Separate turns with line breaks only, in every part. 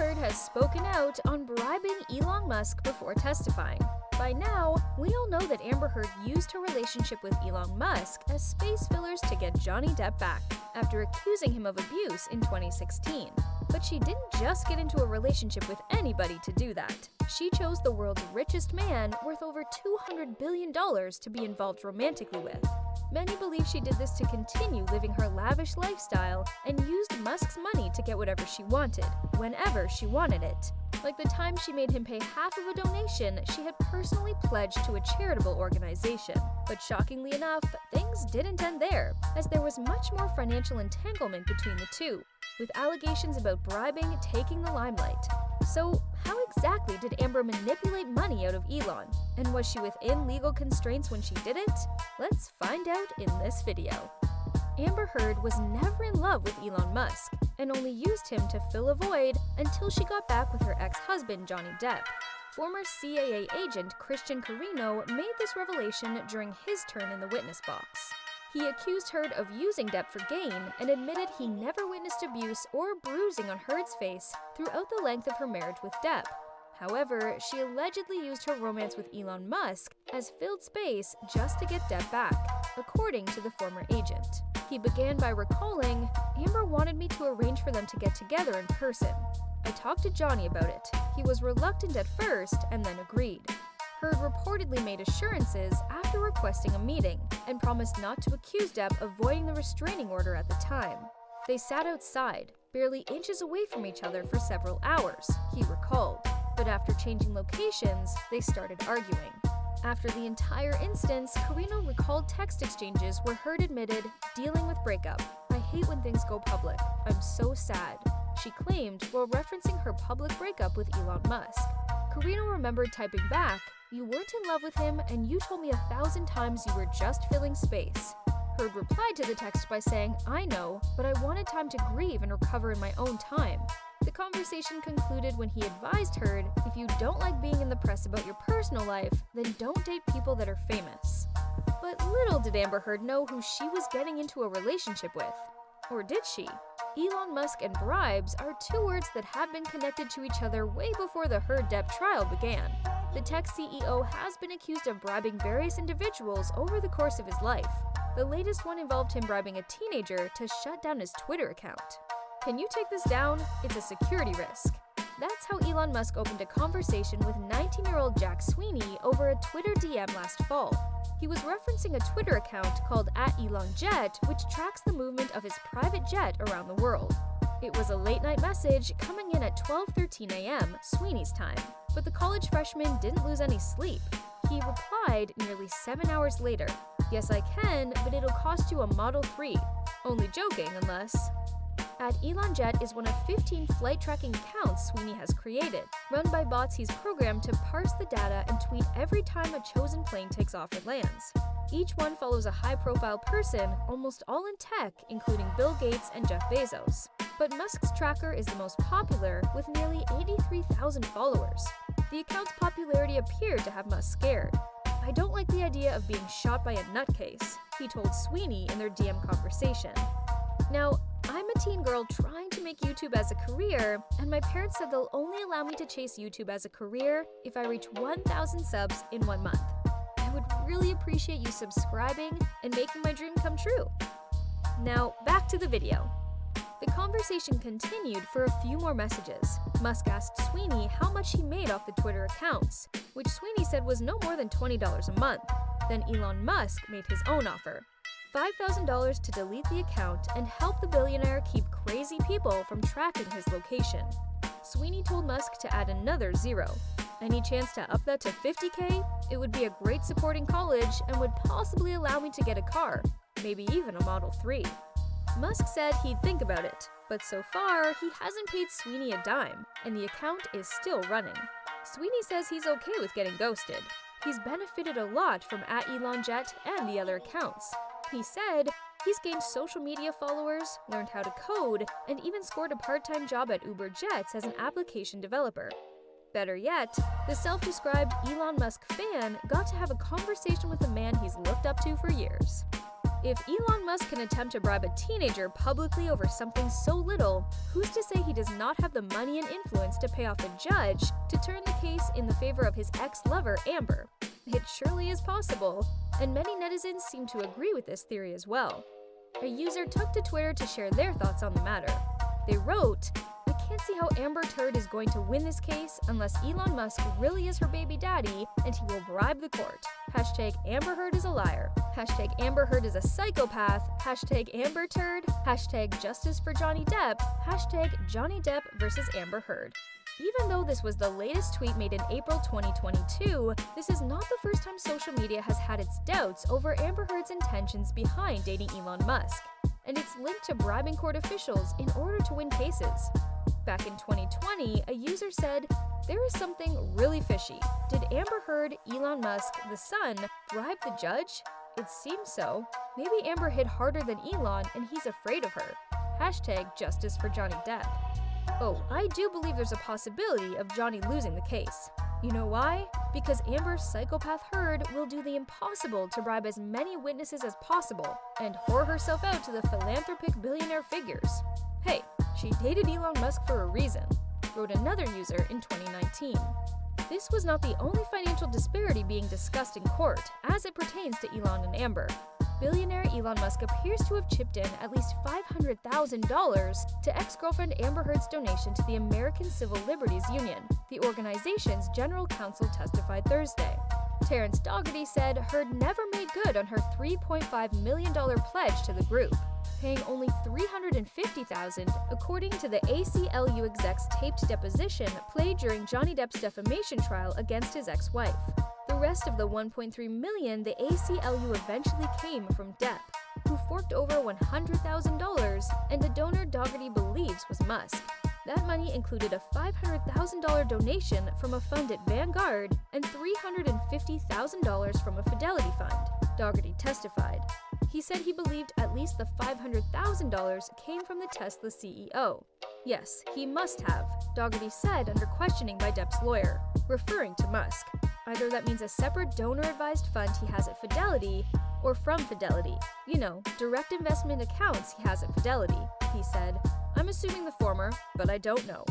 Heard has spoken out on bribing Elon Musk before testifying. By now, we all know that Amber Heard used her relationship with Elon Musk as space fillers to get Johnny Depp back, after accusing him of abuse in 2016. But she didn't just get into a relationship with anybody to do that. She chose the world's richest man, worth over $200 billion, to be involved romantically with. Many believe she did this to continue living her lavish lifestyle and used Musk's money to get whatever she wanted, whenever she wanted it. Like the time she made him pay half of a donation she had personally pledged to a charitable organization. But shockingly enough, things didn't end there, as there was much more financial entanglement between the two, with allegations about bribing taking the limelight. So, how exactly did Amber manipulate money out of Elon? And was she within legal constraints when she did it? Let's find out in this video. Amber Heard was never in love with Elon Musk, and only used him to fill a void until she got back with her ex-husband Johnny Depp. Former CIA agent Christian Carino made this revelation during his turn in the witness box. He accused Heard of using Depp for gain and admitted he never witnessed abuse or bruising on Heard's face throughout the length of her marriage with Depp. However, she allegedly used her romance with Elon Musk as filled space just to get Depp back, according to the former agent. He began by recalling, "Amber wanted me to arrange for them to get together in person. I talked to Johnny about it. He was reluctant at first and then agreed." Heard reportedly made assurances after requesting a meeting and promised not to accuse Depp of voiding the restraining order at the time. They sat outside, barely inches away from each other for several hours, he recalled. But after changing locations, they started arguing. After the entire instance, Carino recalled text exchanges where Heard admitted, "Dealing with breakup. I hate when things go public. I'm so sad," she claimed while referencing her public breakup with Elon Musk. Carino remembered typing back, "You weren't in love with him and you told me 1,000 times you were just filling space." Heard replied to the text by saying, "I know, but I wanted time to grieve and recover in my own time." The conversation concluded when he advised Heard, "If you don't like being in the press about your personal life, then don't date people that are famous." But little did Amber Heard know who she was getting into a relationship with. Or did she? Elon Musk and bribes are two words that have been connected to each other way before the Heard-Depp trial began. The tech CEO has been accused of bribing various individuals over the course of his life. The latest one involved him bribing a teenager to shut down his Twitter account. Can you take this down? It's a security risk. That's how Elon Musk opened a conversation with 19-year-old Jack Sweeney over a Twitter DM last fall. He was referencing a Twitter account called @ElonJet, which tracks the movement of his private jet around the world. It was a late-night message coming in at 12:13 a.m. Sweeney's time, but the college freshman didn't lose any sleep. He replied nearly 7 hours later, "Yes, I can, but it'll cost you a Model 3. Only joking, unless..." @ElonJet is one of 15 flight tracking accounts Sweeney has created, run by bots he's programmed to parse the data and tweet every time a chosen plane takes off or lands. Each one follows a high-profile person, almost all in tech, including Bill Gates and Jeff Bezos. But Musk's tracker is the most popular, with nearly 83,000 followers. The account's popularity appeared to have Musk scared. "I don't like the idea of being shot by a nutcase," he told Sweeney in their DM conversation. Now, I'm a teen girl trying to make YouTube as a career, and my parents said they'll only allow me to chase YouTube as a career if I reach 1,000 subs in 1 month. I would really appreciate you subscribing and making my dream come true. Now, back to the video. The conversation continued for a few more messages. Musk asked Sweeney how much he made off the Twitter accounts, which Sweeney said was no more than $20 a month. Then Elon Musk made his own offer. $5,000 to delete the account and help the billionaire keep crazy people from tracking his location. Sweeney told Musk to add another zero. Any chance to up that to $50K? It would be a great support in college and would possibly allow me to get a car, maybe even a Model 3. Musk said he'd think about it, but so far he hasn't paid Sweeney a dime, and the account is still running. Sweeney says he's okay with getting ghosted. He's benefited a lot from @ElonJet and the other accounts. He said he's gained social media followers, learned how to code, and even scored a part-time job at Uber Jets as an application developer. Better yet, the self-described Elon Musk fan got to have a conversation with a man he's looked up to for years. If Elon Musk can attempt to bribe a teenager publicly over something so little, who's to say he does not have the money and influence to pay off a judge to turn the case in the favor of his ex-lover, Amber? It surely is possible, and many netizens seem to agree with this theory as well. A user took to Twitter to share their thoughts on the matter. They wrote, "I can't see how Amber Turd is going to win this case unless Elon Musk really is her baby daddy and he will bribe the court. Hashtag Amber Heard is a liar. Hashtag Amber Heard is a psychopath. Hashtag Amber Turd. Hashtag justice for Johnny Depp. Hashtag Johnny Depp versus Amber Heard." Even though this was the latest tweet made in April 2022, this is not the first time social media has had its doubts over Amber Heard's intentions behind dating Elon Musk, and it's linked to bribing court officials in order to win cases. Back in 2020, a user said, "There is something really fishy. Did Amber Heard, Elon Musk, the son, bribe the judge? It seems so. Maybe Amber hit harder than Elon and he's afraid of her. Hashtag justice for Johnny Depp." Oh, I do believe there's a possibility of Johnny losing the case. You know why? Because Amber's psychopath Heard will do the impossible to bribe as many witnesses as possible and whore herself out to the philanthropic billionaire figures. Hey, she dated Elon Musk for a reason, wrote another user in 2019. This was not the only financial disparity being discussed in court as it pertains to Elon and Amber. Billionaire Elon Musk appears to have chipped in at least $500,000 to ex-girlfriend Amber Heard's donation to the American Civil Liberties Union, the organization's general counsel testified Thursday. Terrence Dougherty said Heard never made good on her $3.5 million pledge to the group, paying only $350,000 according to the ACLU exec's taped deposition played during Johnny Depp's defamation trial against his ex-wife. The rest of the $1.3 million the ACLU eventually came from Depp, who forked over $100,000, and the donor Dougherty believes was Musk. That money included a $500,000 donation from a fund at Vanguard and $350,000 from a Fidelity fund, Dougherty testified. He said he believed at least the $500,000 came from the Tesla CEO. Yes, he must have, Dougherty said under questioning by Depp's lawyer, referring to Musk. Either that means a separate donor-advised fund he has at Fidelity, or from Fidelity. You know, direct investment accounts he has at Fidelity, he said. "I'm assuming the former, but I don't know."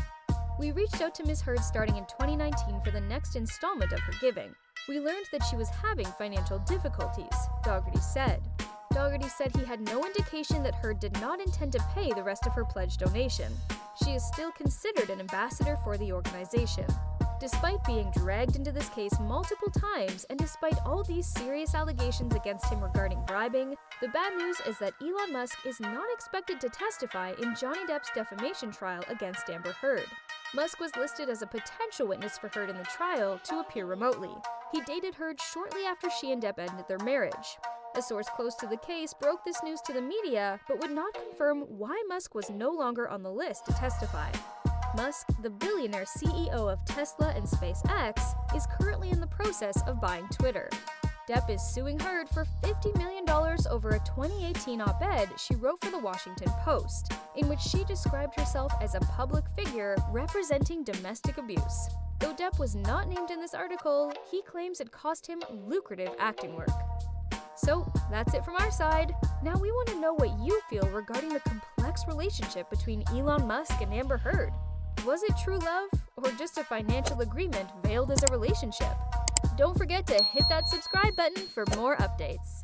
We reached out to Ms. Heard starting in 2019 for the next installment of her giving. We learned that she was having financial difficulties, Dougherty said. Dougherty said he had no indication that Heard did not intend to pay the rest of her pledge donation. She is still considered an ambassador for the organization. Despite being dragged into this case multiple times, and despite all these serious allegations against him regarding bribing, the bad news is that Elon Musk is not expected to testify in Johnny Depp's defamation trial against Amber Heard. Musk was listed as a potential witness for Heard in the trial to appear remotely. He dated Heard shortly after she and Depp ended their marriage. A source close to the case broke this news to the media, but would not confirm why Musk was no longer on the list to testify. Musk, the billionaire CEO of Tesla and SpaceX, is currently in the process of buying Twitter. Depp is suing Heard for $50 million over a 2018 op-ed she wrote for the Washington Post, in which she described herself as a public figure representing domestic abuse. Though Depp was not named in this article, he claims it cost him lucrative acting work. So, that's it from our side. Now we want to know what you feel regarding the complex relationship between Elon Musk and Amber Heard. Was it true love, or just a financial agreement veiled as a relationship? Don't forget to hit that subscribe button for more updates.